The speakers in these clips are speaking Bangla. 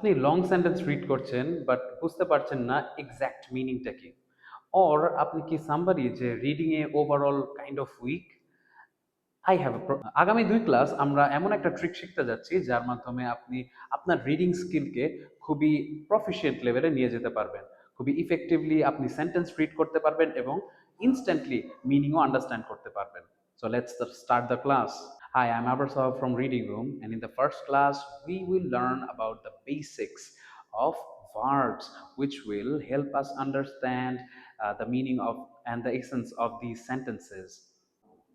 আপনি লং সেন্টেন্স রিড করছেন বাট বুঝতে পারছেন না এক্স্যাক্ট মিনিংটা কি, অর আপনি কি সামবডি যে রিডিং এ overall kind of week. I have আগামী 2 ক্লাস আমরা এমন একটা ট্রিক শিখতে যাচ্ছি যার মাধ্যমে আপনি আপনার রিডিং স্কিলকে খুবই প্রফিশিয়েন্ট লেভেলে নিয়ে যেতে পারবেন, খুবই ইফেক্টিভলি আপনি সেন্টেন্স রিড করতে পারবেন এবং ইনস্ট্যান্টলি মিনিংও আন্ডারস্ট্যান্ড করতে পারবেন। So let's start the class. Hi, I'm Abarsah from Reading Room, and in the first class, we will learn about the basics of verbs, which will help us understand the meaning of and the essence of these sentences.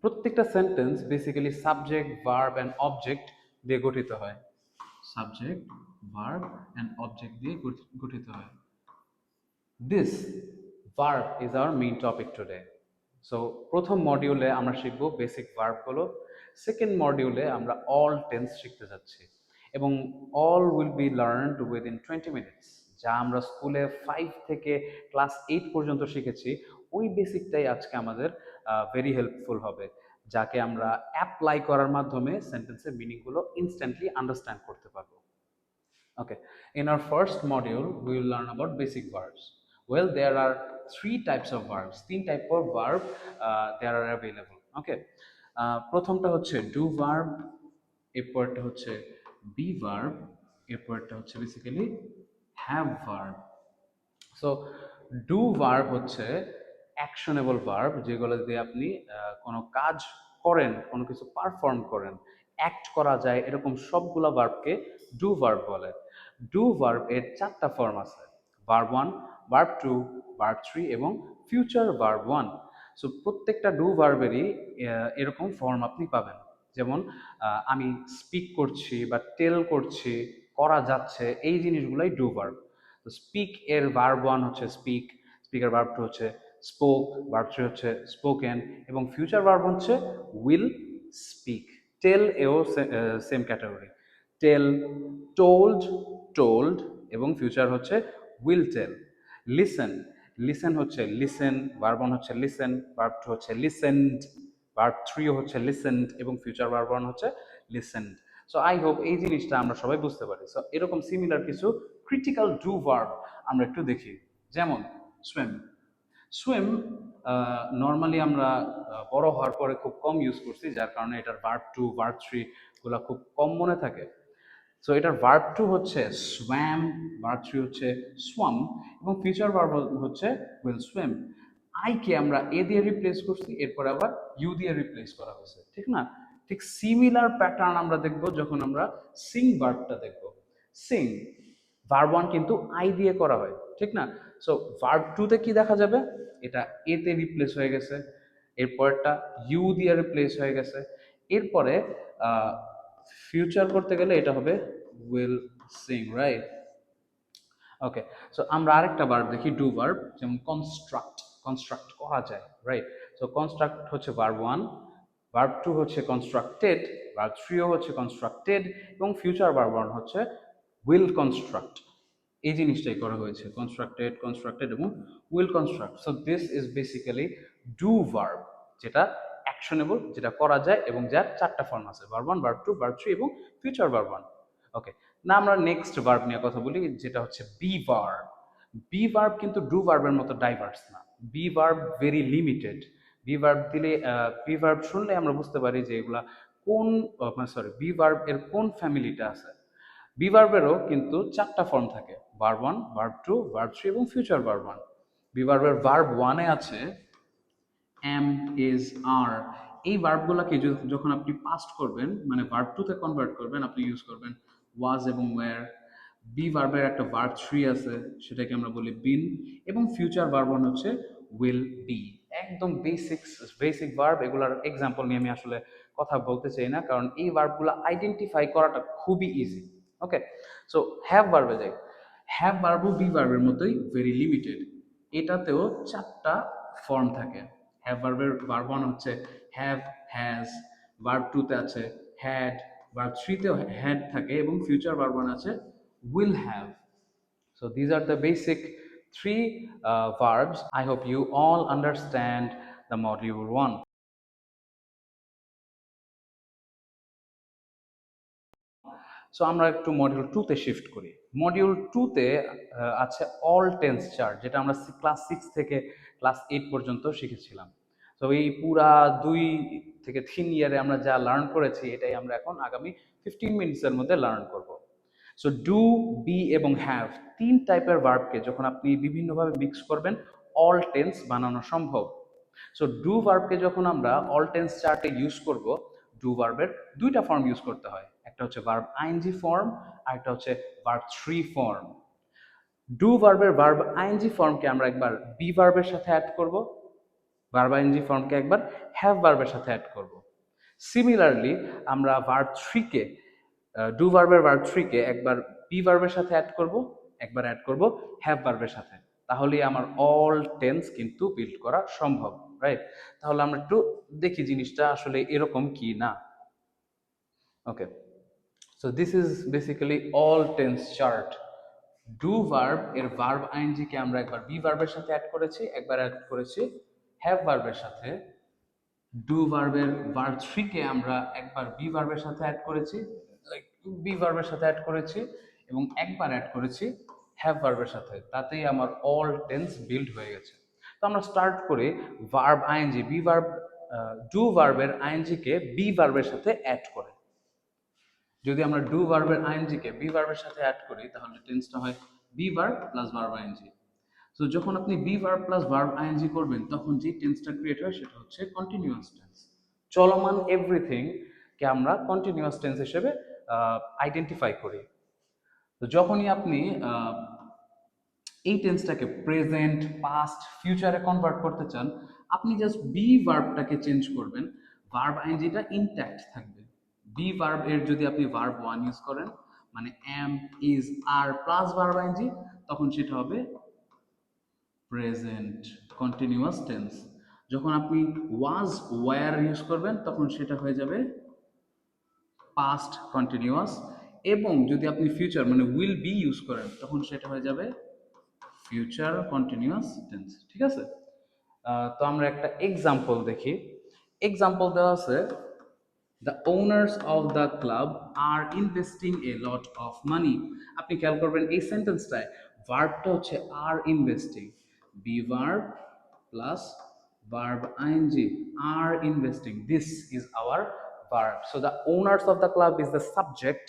প্রত্যেকটা sentence basically subject verb and object দিয়ে গঠিত হয়। সাবজেক্ট ভার্ব অ্যান্ড অবজেক্ট দিয়ে গঠিত হয়। This verb is our main topic today. So প্রথম মডিউলে আমরা শিখব বেসিক ভার্বগুলো, সেকেন্ড মডিউলে আমরা অল টেন্স শিখতে যাচ্ছি এবং all will be learned within 20 minutes. যা আমরা স্কুলে 5 থেকে ক্লাস 8 পর্যন্ত শিখেছি ওই বেসিকটাই আজকে আমাদের ভেরি হেল্পফুল হবে, যাকে আমরা অ্যাপ্লাই করার মাধ্যমে সেন্টেন্সের মিনিংগুলো ইনস্ট্যান্টলি আন্ডারস্ট্যান্ড করতে পারবো। Okay, in our first module, we will learn about basic verbs. Well, there are 3 types of verbs. 3 type of verb there are available. Okay, প্রথমটা হচ্ছে do verb, এরপরটা হচ্ছে be verb, এরপরটা হচ্ছে basically have verb. So do verb হচ্ছে অ্যাকশনেবল ভার্ব, যেগুলো দিয়ে আপনি কোনো কাজ করেন, কোনো কিছু পারফর্ম করেন, অ্যাক্ট করা যায়, এরকম সবগুলা ভার্বকে ডু ভার্ব বলে। ডু ভার্ব এর 4টা ফর্ম আছে: ভার্ব 1, ভার্ব 2, ভার্ব 3 এবং ফিউচার ভার্ব 1। সো প্রত্যেকটা ডু ভার্বেরই এরকম ফর্ম আপনি পাবেন। যেমন আমি স্পিক করছি বা টেল করছি, করা যাচ্ছে, এই জিনিসগুলাই ডু ভার্ব। তো স্পিক এর ভার্ব 1 হচ্ছে স্পিক, স্পিকের ভার্ব 2 হচ্ছে স্পোক, ভার্ব 3 হচ্ছে স্পোকেন এবং ফিউচার ভার্ব হচ্ছে উইল স্পিক। টেল এও সেম ক্যাটাগরি, টেল, টোল্ড, টোল্ড এবং ফিউচার হচ্ছে উইল টেল। লিসেন, লিসেন হচ্ছে লিসেন, ভার্ব 1 হচ্ছে লিসেন, ভার্ব 2 হচ্ছে লিসেন্ড, ভার্ব 3 হচ্ছে লিসেন্ড এবং ফিউচার ভার্ব 1 হচ্ছে লিসেন্ড। সো আই হোপ এই জিনিসটা আমরা সবাই বুঝতে পারি। সো এরকম সিমিলার কিছু ক্রিটিক্যাল ডু ভার্ব আমরা একটু দেখি। যেমন সুইম, সুইম নর্মালি আমরা বড় হওয়ার পরে খুব কম ইউজ করছি, যার কারণে এটার ভার্ব 2, ভার্ব 3 গুলা খুব কম মনে থাকে। সো এটার ভার্ব 2 হচ্ছে সোয়াম, ভার্ব 3 হচ্ছে সোয়াম এবং ফিউচার ভার্ব হচ্ছে উইল সুইম। আইকে আমরা এ দিয়ে রিপ্লেস করছি, এরপর আবার ইউ দিয়ে রিপ্লেস করা হয়েছে, ঠিক না? ঠিক সিমিলার প্যাটার্ন আমরা দেখব যখন আমরা সিং ভার্বটা দেখব। সিং ভার্ব 1 কিন্তু আই দিয়ে করা হয়, ঠিক না? সো ভার্ব 2 তে কি দেখা যাবে? এটা এ তে রিপ্লেস হয়ে গেছে, এরপরটা ইউ দিয়ে রিপ্লেস হয়ে গেছে, এরপরে ফিউচার করতে গেলে এটা হবে will sing, right? Okay, so আমরা আরেকটা ভার্ব দেখি, ডু ভার্ব, যেমন কনস্ট্রাক্ট, কনস্ট্রাক্ট করা যায়, রাইট? সো কনস্ট্রাক্ট হচ্ছে ভার্ব 1, ভার্ব 2 হচ্ছে কনস্ট্রাক্টেড, ভার্ব 3 হচ্ছে কনস্ট্রাক্টেড এবং ফিউচার ভার্ব 1 হচ্ছে উইল কনস্ট্রাক্ট। এই জিনিসটাই করা হয়েছে, কনস্ট্রাক্টেড, কনস্ট্রাক্টেড এবং will construct. So this is basically do verb, যেটা অ্যাকশনেবল, যেটা করা যায় এবং যার 4টা ফর্ম আছে: ভার্ব 1, ভার্ব 2, ভার্ব 3 এবং ফিউচার ভার্ব 1। ওকে, না আমরা নেক্সট ভার্ব নিয়ে কথা বলি, যেটা হচ্ছে বি ভার্ব। বি ভার্ব কিন্তু ডু ভার্বের মতো ডাইভার্স না, be verb very limited. Be verb দিলে বি ভার্ব শুনলে আমরা বুঝতে পারি যে এগুলা কোন, সরি, বি ভার্ব এর কোন ফ্যামিলিটা আছে। বি ভার্বেরও কিন্তু 4টা ফর্ম থাকে: ভার্ব 1, ভার্ব 2, ভার্ব 3 এবং ফিউচার ভার্ব 1। বি ভার্বের ভার্ব 1 এ আছে এম, ইজ, আর। এই ভার্বগুলোকে যখন আপনি পাস্ট করবেন, মানে ভার্ব 2 তে কনভার্ট করবেন, আপনি ইউজ করবেন ওয়াজ এবং ওয়্যার। বি ভার্বের একটা ভার্ব 3 আছে, সেটাকে আমরা বলি বিন এবং ফিউচার ভার্ব 1 হচ্ছে উইল বি। একদম বেসিক ভার্ব, এগুলার এক্সাম্পল নিয়ে আমি আসলে কথা বলতে চাই না, কারণ এই ভার্বগুলো আইডেন্টিফাই করাটা খুবই ইজি। ওকে, সো হ্যাভ ভার্বে যাই। হ্যাভ ভার্বও বি ভার্বের মতোই ভেরি লিমিটেড, এটাতেও 4টা ফর্ম থাকে। হ্যাভ ভার্বের ভার্ব 1 হচ্ছে হ্যাভ, হ্যাজ, ভার্ব 2 তে আছে হ্যাড, ভার্ব 3 তেও হ্যাড থাকে এবং ফিউচার ভার্ব 1 আছে will have. So these are the basic 3 verbs. I hope you all understand the module 1. So আমরা একটু মডিউল 2 তে শিফট করি। মডিউল 2-তে আছে অল টেন্স চার্ট, যেটা আমরা ক্লাস 6 থেকে ক্লাস 8 পর্যন্ত শিখেছিলাম। তো এই পুরা 2 থেকে 3 ইয়ারে আমরা যা লার্ন করেছি এটাই আমরা এখন আগামী 15 মিনিটসের মধ্যে লার্ন করব। সো ডু, বি এবং হ্যাভ, 3 টাইপের ভার্বকে যখন আপনি বিভিন্নভাবে মিক্স করবেন অল টেন্স বানানো সম্ভব। সো ডু ভার্বকে যখন আমরা অল টেন্স চার্টে ইউজ করব, ডু ভার্বের 2টা ফর্ম ইউজ করতে হয়, একটা হচ্ছে ভার্ব আইএনজি ফর্ম আর একটা হচ্ছে ভার্ব 3 ফর্ম। ডু ভার্বের ভার্ব আইএনজি ফর্মকে আমরা একবার বি ভার্বের সাথে অ্যাড করব, ভার্ব আইএনজি ফর্মকে একবার হ্যাভ ভার্বের সাথে অ্যাড করব। সিমিলারলি আমরা ভার্ব 3-কে ডু ভার্বের ভার্ব 3-কে একবার বি ভার্বের সাথে অ্যাড করব, একবার অ্যাড করব হ্যাভ ভার্বের সাথে। তাহলে আমার অল টেন্স কিন্তু বিল্ড করা সম্ভব, রাইট? তাহলে আমরা একটু দেখি জিনিসটা আসলে এরকম কি না। Okay, so this is basically all tense chart. Do verb এর ভার্ব আইএনজি কে আমরা একবার বি ভার্বের সাথে অ্যাড করেছি, একবার অ্যাড করেছি হ্যাভ ভার্বের সাথে। ডু ভার্বের ভার্ব 3-কে আমরা একবার বি ভার্বের সাথে অ্যাড করেছি, লাইক বি ভার্বের সাথে অ্যাড করেছি, এবং একবার অ্যাড করেছি হ্যাভ ভার্বের সাথে। তাতেই আমার অল টেন্স বিল্ড হয়ে গেছে। তো আমরা স্টার্ট করি verb ING, be verb, do ভার্বের আইএনজি কে বি ভার্বের সাথে অ্যাড করে। যদি আমরা ডু ভার্বের আইএনজি কে বি ভার্বের সাথে অ্যাড করি তাহলে টেন্সটা হয় be verb plus verb ING. So যখন আপনি be verb plus verb ING করবেন তখন যে টেন্সটা ক্রিয়েট হয় সেটা হচ্ছে কন্টিনিউয়াস টেন্স। চলমান এভরিথিং কে আমরা কন্টিনিউয়াস টেন্স হিসেবে আইডেন্টিফাই করি। তো যখনই আপনি এই টেন্সটাকে প্রেজেন্ট, পাস্ট, ফিউচারে কনভার্ট করতে চান, আপনি জাস্ট বি ভার্বটাকে চেঞ্জ করবেন, ভার্ব আইএনজিটা ইনট্যাক্ট থাকবে। বি ভার্ব এর যদি আপনি ভার্ব 1 ইউজ করেন, মানে am, is, are plus verb ING, তখন সেটা হবে প্রেজেন্ট কন্টিনিউয়াস টেন্স। যখন আপনি ওয়াজ, ওয়্যার ইউজ করবেন তখন সেটা হয়ে যাবে পাস্ট কন্টিনিউয়াস। এবং যদি আপনি ফিউচার মানে উইল বি ইউজ করেন তখন সেটা হয়ে যাবে ফিউচার কন্টিনিউয়াস টেন্স। ঠিক আছে? তো আমরা একটা এক্সাম্পল দেখি। এক্সাম্পল দেওয়া আছে, the owners of the club are investing a lot of money. আপনি খেয়াল করবেন এই সেন্টেন্সটায় ভার্বটা হচ্ছে are investing, be verb plus verb ing, are investing. This is our verb. So the owners of the club is the subject.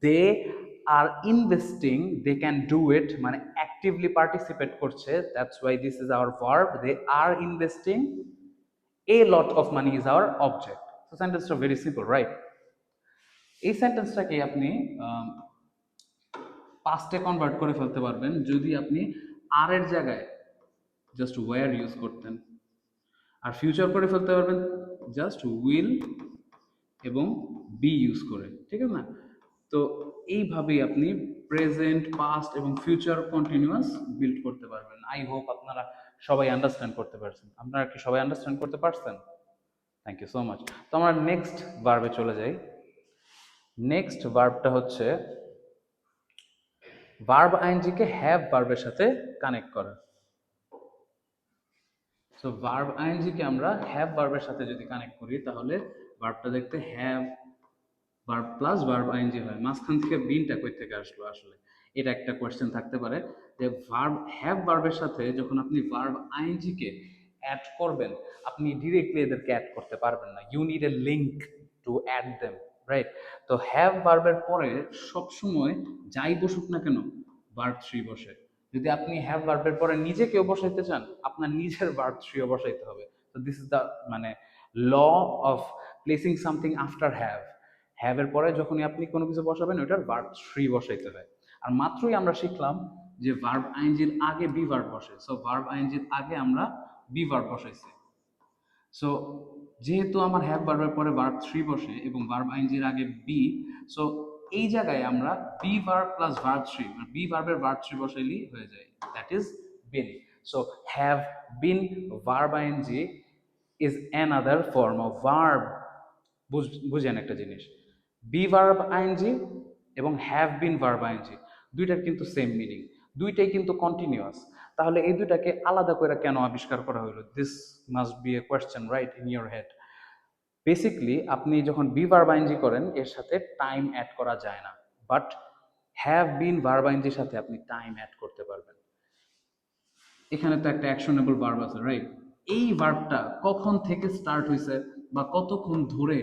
They are investing. They can do it. মানে actively participate করছে. That's why this is our verb. They are investing. A lot of money is our object. So sentence is very simple, right? এই সেন্টেন্সটাকে আপনি পাস্টে কনভার্ট করে ফেলতে পারবেন যদি আপনি আর এর জায়গায় জাস্ট ওয়্যার ইউজ করতেন, আর ফিউচার করে ফেলতে পারবেন জাস্ট উইল এবং বি ইউজ করে। ঠিক আছে না? তো এইভাবেই আপনি প্রেজেন্ট, পাস্ট এবং ফিউচার কন্টিনিউয়াস বিল্ড করতে পারবেন। আই হোপ আপনারা সবাই আন্ডারস্ট্যান্ড করতে পারছেন। আপনারা কি সবাই আন্ডারস্ট্যান্ড করতে পারছেন? Thank you so much. তো আমরা নেক্সট ভার্বে চলে যাই। নেক্সট ভার্বটা হচ্ছে ভার্ব আইএনজিকে হ্যাভ ভার্বের সাথে কানেক্ট করা। সো ভার্ব আইএনজিকে আমরা হ্যাভ ভার্বের সাথে যদি কানেক্ট করি তাহলে ভার্বটা দেখতে have verb plus verb ING হয়। মাঝখান থেকে বিনটা কই থেকে আসলো আসলে, এটা একটা কোয়েশ্চেন থাকতে পারে যে ভার্ব হ্যাভ ভার্বের সাথে যখন আপনি ভার্ব আইএনজিকে অ্যাড করবেন আপনি ডিরেক্টলি এদেরকে অ্যাড করতে পারবেন না। You need a link to add them, right? তো হ্যাভ ভার্বের পরে সবসময় যাই বসুক না কেন ভার্ব 3 বসে। যদি আপনি হ্যাভ ভার্বের পরে নিজেকেও বসাইতে চান আপনার নিজের ভার্ব 3ও বসাইতে হবে। তো দিস ইজ দ্য মানে law of placing something after have. Have এর পরে যখনই আপনি কোনো কিছু বসাবেন ওইটার ভার্ব 3 বসাইতে হয়। আর মাত্রই আমরা শিখলাম যে ভার্ব আইএনজির আগে বি ভার্ব বসে। সো ভার্ব আইএনজির আগে আমরা বি ভার্ব বসাইছি। সো যেহেতু আমার হ্যাভ ভার্বের পরে ভার্ব 3 বসে এবং ভার্ব আইএনজির আগে বি, সো এই জায়গায় আমরা বি ভার্ব প্লাস ভার্ব 3 মানে বি ভার্বের ভার্ব 3 বসাইলেই হয়ে যায়, that is been. So have been verb ING is another form of verb. বুঝেন একটা জিনিস, বি ভার্ব আইএনজি এবং হ্যাভ বিন ভার্ব আইএনজি দুইটার কিন্তু সেম মিনিং, দুইটাই কিন্তু কন্টিনিউয়াস। তাহলে এই দুইটাকে আলাদা করে কেন আবিষ্কার করা হলো? This must B a question right in your head. Basically আপনি যখন বি ভার্ব আইএনজি করেন এর সাথে টাইম অ্যাড করা যায় না, বাট হ্যাভ বিন ভার্ব আইনজির সাথে আপনি টাইম অ্যাড করতে পারবেন। এখানে তো একটা অ্যাকশনেবল ভার্ব আছে, রাইট? এই ভার্বটা কখন থেকে স্টার্ট হয়েছে বা কতক্ষণ ধরে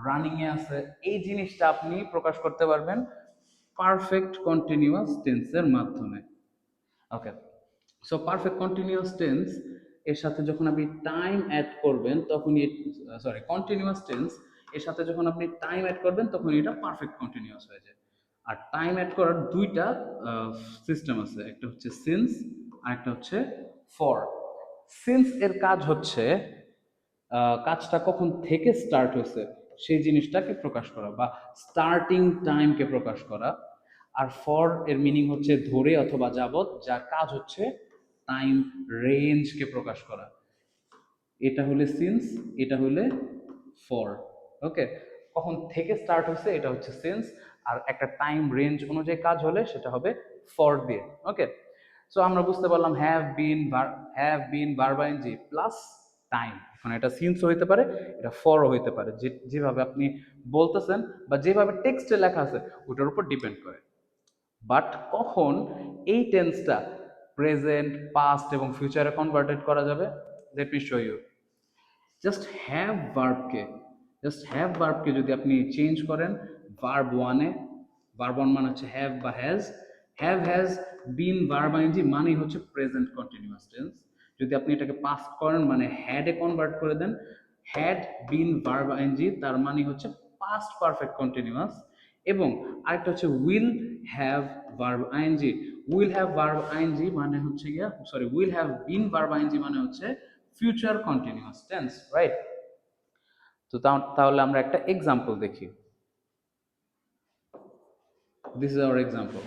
রানিং এ আছে, এই জিনিসটা আপনি প্রকাশ করতে পারবেন পারফেক্ট কন্টিনিউয়াস টেন্সের মাধ্যমে। ওকে, সো পারফেক্ট কন্টিনিউয়াস টেন্স এর সাথে যখন আপনি টাইম অ্যাড করবেন তখন সরি কন্টিনিউয়াস টেন্স এর সাথে যখন আপনি টাইম অ্যাড করবেন তখন এটা পারফেক্ট কন্টিনিউয়াস হয়ে যায়। আর টাইম অ্যাড করার দুইটা সিস্টেম আছে, একটা হচ্ছে সিন্স আর একটা হচ্ছে ফর। সিন্স এর কাজ হচ্ছে কাজটা কখন থেকে স্টার্ট হয়েছে সেই জিনিসটাকে প্রকাশ করা বা স্টার্টিং টাইমকে প্রকাশ করা। আর ফর এর মিনিং হচ্ছে ধরে অথবা যাবত, যার কাজ হচ্ছে টাইম রেঞ্জকে প্রকাশ করা। এটা হলে সিন্স, এটা হলে ফর। ওকে, কখন থেকে স্টার্ট হয়েছে এটা হচ্ছে সিন্স, আর একটা টাইম রেঞ্জ অনুযায়ী কাজ হলে সেটা হবে ফর দিয়ে। ওকে, সো আমরা বুঝতে পারলাম have been verb ING plus time. এখন এটা সিন্সও হইতে পারে, এটা ফরও হইতে পারে, যেভাবে আপনি বলতেছেন বা যেভাবে টেক্সটে লেখা আছে ওটার উপর ডিপেন্ড করে। বাট কখন এই টেন্সটা প্রেজেন্ট, পাস্ট এবং ফিউচারে কনভার্টেড করা যাবে, let me show you. Just have ভার্বকে যদি আপনি চেঞ্জ করেন ভার্ব ওয়ানে, ভার্ব ওয়ান মানে হচ্ছে হ্যাভ বা হ্যাজ বিন ভার্ব আইএনজি মানেই হচ্ছে প্রেজেন্ট কন্টিনিউয়াস টেন্স। যদি আপনি এটাকে পাস্ট করেন মানে হ্যাডে কনভার্ট করে দেন, হ্যাড বিন ভার্ব আইএনজি তার মানে হচ্ছে পাস্ট পারফেক্ট কন্টিনিউয়াস। এবং আরেকটা হচ্ছে উইল হ্যাভ ভার্ব আইএনজি মানে হচ্ছে গিয়া, sorry, will have been verb ING মানে হচ্ছে ফিউচার কন্টিনিউয়াস টেন্স, রাইট? তো তাহলে আমরা একটা এক্সাম্পল দেখি। This is our example.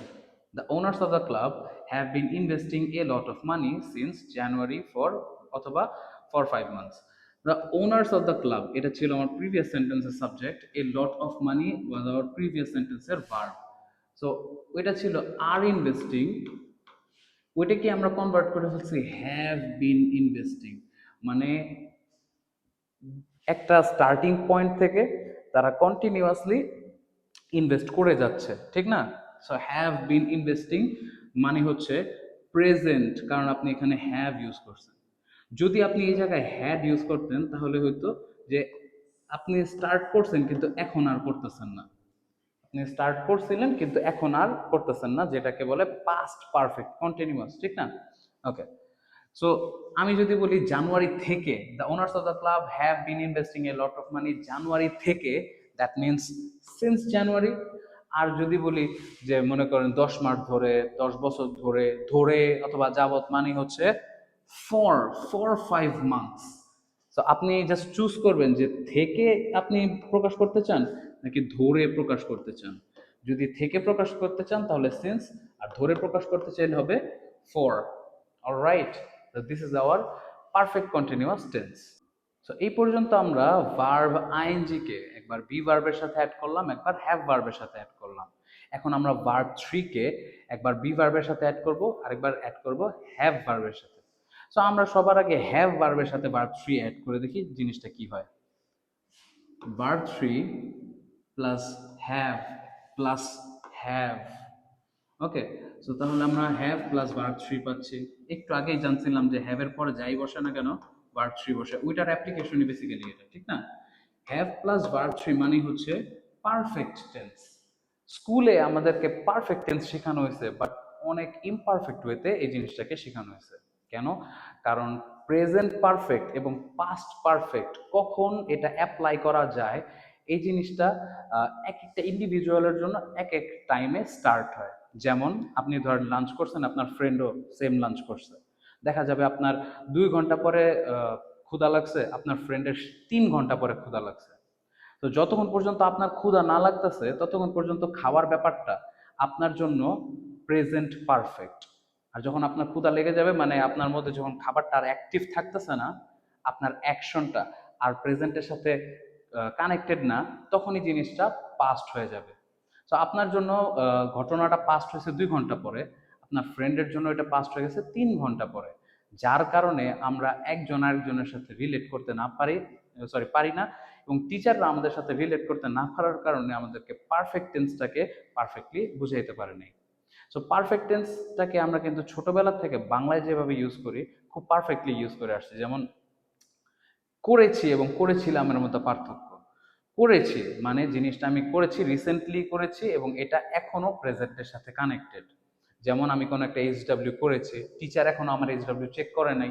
The owners of the club have been investing a lot of money since January for অথবা for 5 months. The owners of the club, এটা ছিল আমার previous sentence এর subject, a lot of money was our previous sentence এর verb. So ওইটা ছিল are investing, ওইটাকে আমরা কনভার্ট করে ফেলছি have been investing, মানে একটা স্টার্টিং পয়েন্ট থেকে তারা কন্টিনিউয়াসলি ইনভেস্ট করে যাচ্ছে, ঠিক না? সো হ্যাভ বিন ইনভেস্টিং মানে হচ্ছে প্রেজেন্ট, কারণ আপনি এখানে হ্যাভ ইউজ করছেন। যদি আপনি এই জায়গায় হ্যাড ইউজ করতেন তাহলে হয়তো যে আপনি স্টার্ট করছেন কিন্তু এখন আর করতেছেন না, আপনি স্টার্ট করছিলেন কিন্তু এখন আর করতেছেন না, যেটাকে বলে পাস্ট পারফেক্ট কন্টিনিউয়াস, ঠিক না? ওকে, সো আমি যদি বলি জানুয়ারি থেকে, the owners of the club have been investing a lot of money জানুয়ারি থেকে, দ্যাট মিনস সিন্স জানুয়ারি। আর যদি বলি যে মনে করেন 10 মাস ধরে, 10 বছর ধরে, অথবা যাবত, মানে হচ্ছে ফর 5 মান্থস। তো আপনি জাস্ট চুজ করবেন যে থেকে আপনি প্রকাশ করতে চান নাকি ধরে প্রকাশ করতে চান। যদি থেকে প্রকাশ করতে চান তাহলে সিন্স, আর ধরে প্রকাশ করতে চাইলে হবে for. Alright, so this is our perfect continuous tense. So এই পর্যন্ত আমরা ভার্ব আইএনজি কে একবার বি ভার্বের সাথে অ্যাড করলাম, একবার হ্যাভ ভার্বের সাথে অ্যাড করলাম। এখন আমরা ভার্ব 3 কে একবার বি ভার্বের সাথে অ্যাড করব, আরেকবার অ্যাড করব হ্যাভ ভার্বের সাথে। সো আমরা সবার আগে হ্যাভ ভার্বের সাথে ভার্ব 3 অ্যাড করে দেখি জিনিসটা কি হয়। Verb 3 plus have plus have. Okay, so তাহলে আমরা হ্যাভ প্লাস ভার্ব 3 পাচ্ছি। একটু আগেই জানছিলাম যে হ্যাভ এর পরে যাই বসে না কেন ভার্ব 3 বসে, ওইটার অ্যাপ্লিকেশনই বেসিক্যালি এটা, ঠিক না? হ্যাভ প্লাস ভার্ব 3 মানে হচ্ছে পারফেক্ট টেন্স। স্কুলে আমাদেরকে পারফেক্ট টেন্স শেখানো হয়েছে, বাট অনেক ইমপারফেক্ট ওয়েতে এই জিনিসটাকে শেখানো হয়েছে। কেন? কারণ প্রেজেন্ট পারফেক্ট এবং পাস্ট পারফেক্ট কখন এটা অ্যাপ্লাই করা যায় এই জিনিসটা এক একটা ইন্ডিভিজুয়ালের জন্য এক এক টাইমে স্টার্ট হয়। যেমন আপনি ধরেন লাঞ্চ করছেন, আপনার ফ্রেন্ডও সেম লাঞ্চ করছে, দেখা যাবে আপনার 2 ঘন্টা পরে ক্ষুধা লাগছে, আপনার ফ্রেন্ডের 3 ঘন্টা পরে ক্ষুধা লাগছে। তো যতক্ষণ পর্যন্ত আপনার ক্ষুধা না লাগতেছে ততক্ষণ পর্যন্ত খাওয়ার ব্যাপারটা আপনার জন্য প্রেজেন্ট পারফেক্ট। আর যখন আপনার ক্ষুধা লেগে যাবে, মানে আপনার মধ্যে যখন খাবারটা আর অ্যাক্টিভ থাকতেছে না, আপনার অ্যাকশনটা আর প্রেজেন্টের সাথে কানেক্টেড না, তখনই জিনিসটা পাস্ট হয়ে যাবে। তো আপনার জন্য ঘটনাটা পাস্ট হয়েছে 2 ঘন্টা পরে, আপনার ফ্রেন্ডের জন্য এটা পাস্ট হয়ে গেছে 3 ঘন্টা পরে, যার কারণে আমরা একজন আরেকজনের সাথে রিলেট করতে না পারি, পারি না, এবং টিচাররা আমাদের সাথে রিলেট করতে না পারার কারণে আমাদেরকে পারফেক্ট টেন্সটাকে পারফেক্টলি বুঝাইতে পারে নাই। সো পারফেক্ট টেন্সটাকে আমরা কিন্তু ছোটবেলা থেকে বাংলায় যেভাবে ইউজ করি খুব পারফেক্টলি ইউজ করে আসছি। যেমন করেছি এবং করেছিলামের মধ্যে পার্থক্য। করেছি মানে জিনিসটা আমি করেছি, রিসেন্টলি করেছি এবং এটা এখনো প্রেজেন্টের সাথে কানেক্টেড। যেমন আমি কোনো একটা এইচডব্লিউ করেছি, টিচার এখনো আমার এইচডব্লিউ চেক করে নাই।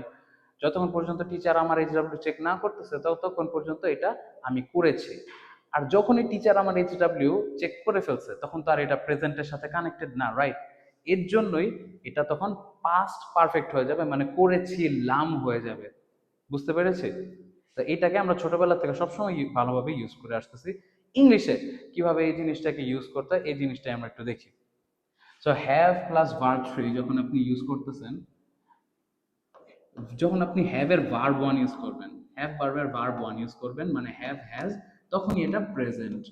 যতক্ষণ পর্যন্ত টিচার আমার এইচডব্লিউ চেক না করতেছে ততক্ষণ পর্যন্ত এটা আমি করেছি। আর যখনই টিচার আমার এইচডব্লিউ চেক করে ফেলছে তখন তো আর এটা প্রেজেন্টের সাথে কানেক্টেড না, রাইট? এর জন্যই এটা তখন পাস্ট পারফেক্ট হয়ে যাবে, মানে করেছিলাম হয়ে যাবে। বুঝতে পেরেছি? তো এটাকে আমরা ছোটবেলা থেকে সবসময় ভালোভাবে ইউজ করে আসতেছি। ইংলিশে কিভাবে এই জিনিসটাকে ইউজ করতে হয় এই জিনিসটাই আমরা একটু দেখি। So have plus verb three যখন আপনি ইউজ করতেছেন, যখন আপনি হ্যাভ এর ভার্ব ওয়ান ইউজ করবেন, হ্যাভ ভার্বের ভার্ব ওয়ান ইউজ করবেন মানে হ্যাভ হ্যাজ, তখনই এটা প্রেজেন্ট,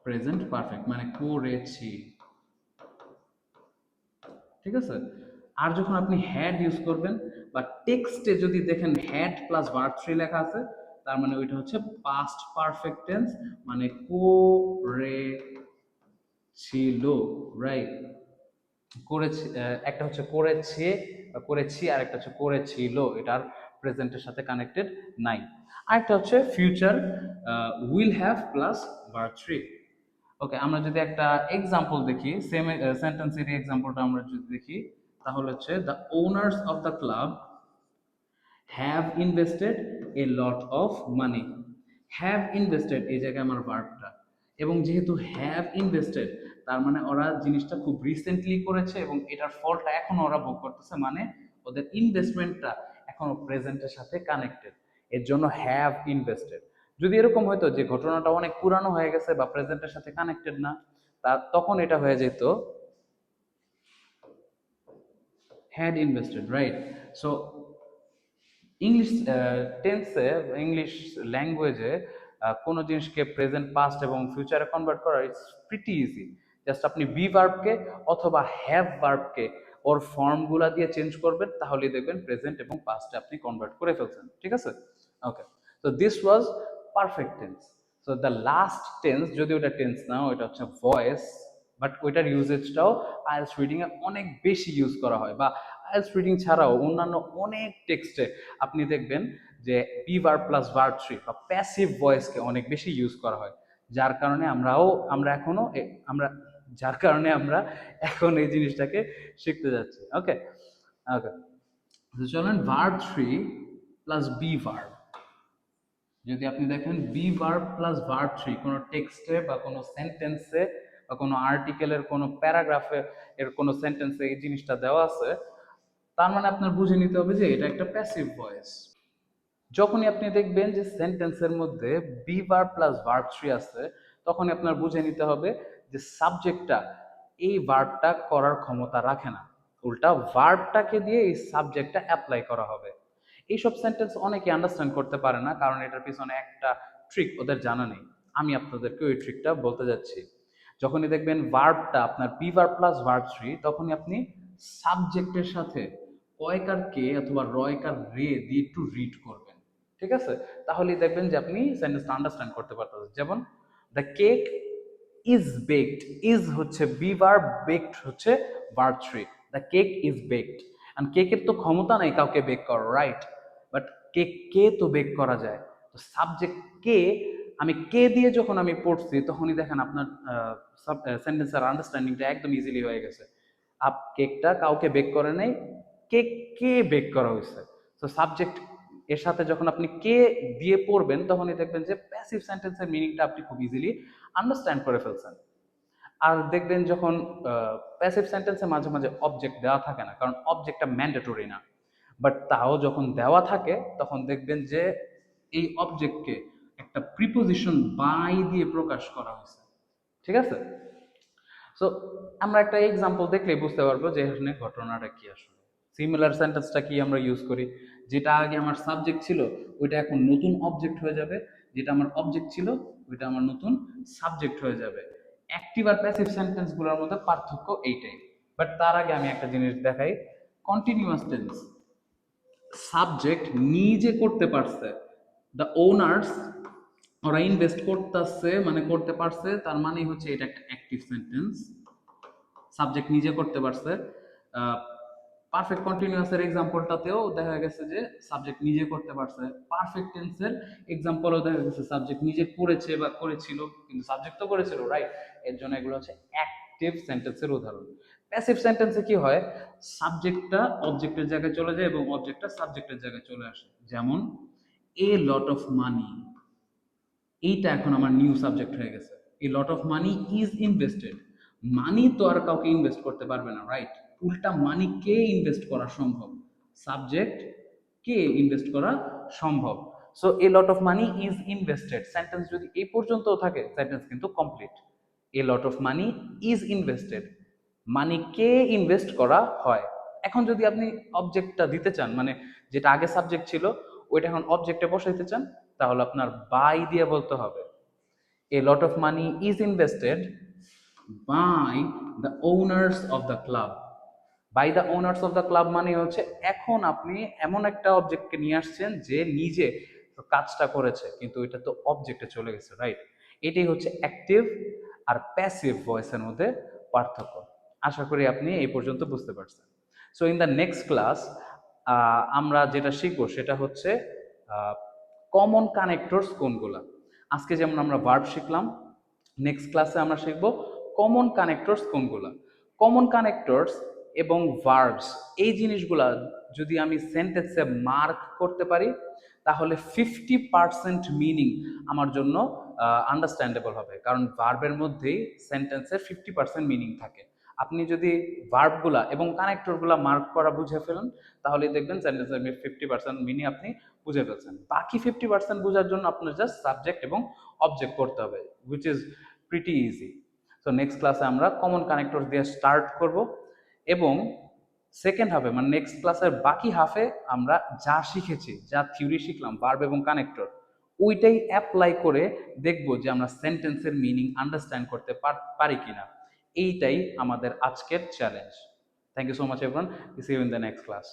প্রেজেন্ট পারফেক্ট মানে করেছি। ঠিক আছে? আর যখন আপনি হ্যাড ইউজ করবেন বা টেক্সটে যদি দেখেন হ্যাড প্লাস ভার্ব থ্রি লেখা আছে, তার মানে ওইটা হচ্ছে পাস্ট পারফেক্ট টেন্স, মানে করেছিল, রাইট? করেছি, একটা হচ্ছে করেছে বা করেছি, আর একটা হচ্ছে করেছিল, এটার প্রেজেন্টের সাথে কানেক্টেড নাই। আরেকটা হচ্ছে future will have plus verb three. Okay, আমরা যদি একটা এক্সাম্পল দেখি, সেম সেন্টেন্সের এক্সাম্পলটা আমরা যদি দেখি, তাহলে হচ্ছে the owners of the club have invested A lot of money. Have invested এই জায়গায় আমার ভার্বটা, এবং যেহেতু হ্যাভ ইনভেস্টেড তার মানে ওরা জিনিসটা খুব রিসেন্টলি করেছে এবং এটার ফলটা এখনো ওরা ভোগ করতেছে, মানে ওদের ইনভেস্টমেন্টটা এখনো প্রেজেন্টের সাথে কানেক্টেড। এর জন্য হ্যাভ ইনভেস্টেড। যদি এরকম হতো যে ঘটনাটা অনেক পুরানো হয়ে গেছে বা প্রেজেন্টের সাথে কানেক্টেড না, তা তখন এটা হয়ে যেত had invested, right? So English টেন্সে, ইংলিশ ল্যাঙ্গুয়েজে কোনো জিনিসকে প্রেজেন্ট, পাস্ট এবং ফিউচারে কনভার্ট করা ইটস প্রিটি ইজি। জাস্ট আপনি বি ভার্বকে অথবা হ্যাভ ভার্বকে ওর ফর্মগুলা দিয়ে চেঞ্জ করবেন, তাহলেই দেখবেন প্রেজেন্ট এবং পাস্টে আপনি কনভার্ট করে ফেলছেন। ঠিক আছে? Okay, so this was perfect tense. So the last tense, যদি ওটা টেন্স না, ওইটা হচ্ছে ভয়েস, বাট ওইটার ইউজেজটাও আইএলটিএস রিডিং এ অনেক বেশি ইউজ করা হয়, বা আইএলটিএস রিডিং ছাড়াও অন্যান্য অনেক টেক্সটে আপনি দেখবেন যে B verb plus verb three বা প্যাসিভ ভয়েসকে অনেক বেশি ইউজ করা হয়, যার কারণে আমরা যার কারণে আমরা এখন এই জিনিসটাকে শিখতে যাচ্ছি। ওকে, ওকে, চলেন verb three plus be verb. যদি আপনি দেখেন B verb plus verb three কোনো টেক্সটে বা কোনো সেন্টেন্সে বা কোনো আর্টিকেলের কোনো প্যারাগ্রাফে এর কোনো সেন্টেন্সে এই জিনিসটা দেওয়া আছে, তার মানে আপনার বুঝে নিতে হবে যে এটা একটা প্যাসিভ ভয়েস। যখনই আপনি দেখবেন যে সেন্টেন্সের মধ্যে B verb plus verb three আছে, তখনই আপনার বুঝে নিতে হবে যে সাবজেক্টটা এই ভার্বটা করার ক্ষমতা রাখে না, উল্টা ভার্বটাকে দিয়ে এই সাবজেক্টটা অ্যাপ্লাই করা হবে। এইসব সেন্টেন্স অনেকে আন্ডারস্ট্যান্ড করতে পারে না, কারণ এটার পিছনে একটা ট্রিক ওদের জানা নেই। আমি আপনাদেরকে ওই ট্রিকটা বলতে যাচ্ছি। যখনই দেখবেন ভার্বটা আপনার B verb plus verb three, তখনই আপনি সাবজেক্টের সাথে অয়কার কে অথবা রয়কার রে দিয়ে একটু রিড করবেন। ঠিক আছে? তাহলেই দেখবেন যে আপনি সেন্টেন্সটা আন্ডারস্ট্যান্ড করতে পারতেছেন। যেমন the cake is baked, is হচ্ছে বি ভার্ব, বেকড হচ্ছে verb three. The cake is baked, and কেকের তো ক্ষমতা নাই কাউকে বেক করার, রাইট? বাট কেক কে তো বেক করা যায়। তো সাবজেক্ট কে, আমি কে দিয়ে যখন আমি পড়ছি তখনই দেখেন আপনার সেন্টেন্সের আন্ডারস্ট্যান্ডিংটা একদম ইজিলি হয়ে গেছে। কেকটা কাউকে বেক করে নাই, কেক কে বেক করা হয়েছে। তো সাবজেক্ট এর সাথে যখন আপনি কে দিয়ে পড়বেন তখনই দেখবেন যে প্যাসিভ সেন্টেন্সের মিনিংটা আপনি খুব ইজিলি আন্ডারস্ট্যান্ড করে ফেলছেন। আর দেখবেন যখন প্যাসিভ সেন্টেন্সে মাঝে মাঝে অবজেক্ট দেওয়া থাকে না, কারণ অবজেক্টটা ম্যান্ডেটরি না, বাট তাও যখন দেওয়া থাকে তখন দেখবেন যে এই অবজেক্টকে একটা প্রিপোজিশন বাই দিয়ে প্রকাশ করা হয়েছে। ঠিক আছে? সো আমরা একটা এক্সাম্পল দেখলেই বুঝতে পারবো যে এখানে ঘটনাটা কি আসলে। সিমিলার সেন্টেন্সটা কি আমরা ইউজ করি, যেটা আগে আমার সাবজেক্ট ছিল ওইটা এখন নতুন অবজেক্ট হয়ে যাবে, যেটা আমার অবজেক্ট ছিল ওইটা আমার নতুন সাবজেক্ট হয়ে যাবে। অ্যাক্টিভ আর প্যাসিভ সেন্টেন্সগুলোর মধ্যে পার্থক্য এইটাই। বাট তার আগে আমি একটা জিনিস দেখাই। কন্টিনিউয়াস টেন্স, সাবজেক্ট নিজে করতে পারছে, দ্য ওনার্স, ওরা ইনভেস্ট করতেছে মানে করতে পারছে, তার মানে হচ্ছে এটা একটা অ্যাক্টিভ সেন্টেন্স। সাবজেক্ট নিজে করতে পারছে। পারফেক্ট কন্টিনিউয়াসের এক্সাম্পলটাতেও দেখা গেছে যে সাবজেক্ট নিজে করতে পারছে। পারফেক্ট টেন্সের এক্সাম্পলও দেখা গেছে সাবজেক্ট নিজে করেছে বা করেছিল, কিন্তু সাবজেক্ট তো করেছিল, রাইট? এর জন্য এগুলো হচ্ছে অ্যাক্টিভ সেন্টেন্সের উদাহরণ। প্যাসিভ সেন্টেন্সে কি হয়? সাবজেক্টটা অবজেক্টের জায়গায় চলে যায় এবং অবজেক্টটা সাবজেক্টের জায়গায় চলে আসে। যেমন এ লট অফ মানি, এইটা এখন আমার নিউ সাবজেক্ট হয়ে গেছে। A lot of money is invested. Money তো আর কাউকে ইনভেস্ট করতে পারবে না, রাইট? উল্টা মানি কে ইনভেস্ট করা সম্ভব? সাবজেক্ট কে ইনভেস্ট করা সম্ভব। So A lot of money is invested, sentence যদি এই পর্যন্তও থাকে সেন্টেন্স কিন্তু complete. A lot of money is invested, money K invest করা হয়। এখন যদি আপনি অবজেক্টটা দিতে চান, মানে যেটা আগে সাবজেক্ট ছিল ওইটা এখন অবজেক্টে বসাইতে চান, তাহলে আপনার বাই দিয়ে বলতে হবে। A lot of money is invested by the owners of the club. By the owners of the club মানে হচ্ছে এখন আপনি এমন একটা অবজেক্টকে নিয়ে আসছেন যে নিজে কাজটা করেছে, কিন্তু এটা তো অবজেক্টে চলে গেছে, রাইট? এটাই হচ্ছে অ্যাক্টিভ আর প্যাসিভ ভয়েসের মধ্যে পার্থক্য। আশা করি আপনি এই পর্যন্ত বুঝতে পারছেন। So in the next class আমরা যেটা শিখবো সেটা হচ্ছে কমন কানেক্টরস কোনগুলা। আজকে যেমন আমরা ভার্ব শিখলাম, নেক্সট ক্লাসে আমরা শিখব কমন কানেক্টরস কোনগুলা। কমন কানেক্টরস এবং ভার্বস এই জিনিসগুলা যদি আমি সেন্টেন্সে মার্ক করতে পারি, তাহলে 50% মিনিং আমার জন্য আন্ডারস্ট্যান্ডেবল হবে, কারণ ভার্বের মধ্যেই সেন্টেন্সের 50% মিনিং থাকে। আপনি যদি ভার্বগুলা এবং কানেক্টরগুলা মার্ক করা বুঝে ফেলেন, তাহলে দেখবেন সেন্টেন্সের 50% মিনিং আপনি বুঝে ফেলছেন। বাকি 50% বোঝার জন্য আপনার জাস্ট সাবজেক্ট এবং অবজেক্ট করতে হবে, which is pretty easy. So next ক্লাসে আমরা কমন কানেক্টর দিয়ে স্টার্ট করব, এবং সেকেন্ড হাফে মানে নেক্সট ক্লাসের বাকি হাফে আমরা যা শিখেছি, যা থিওরি শিখলাম ভার্ব এবং কানেক্টর, ওইটাই অ্যাপ্লাই করে দেখব যে আমরা সেন্টেন্সের মিনিং আন্ডারস্ট্যান্ড করতে পারি কিনা। এইটাই আমাদের আজকের challenge. Thank you so much everyone, see you in the next class.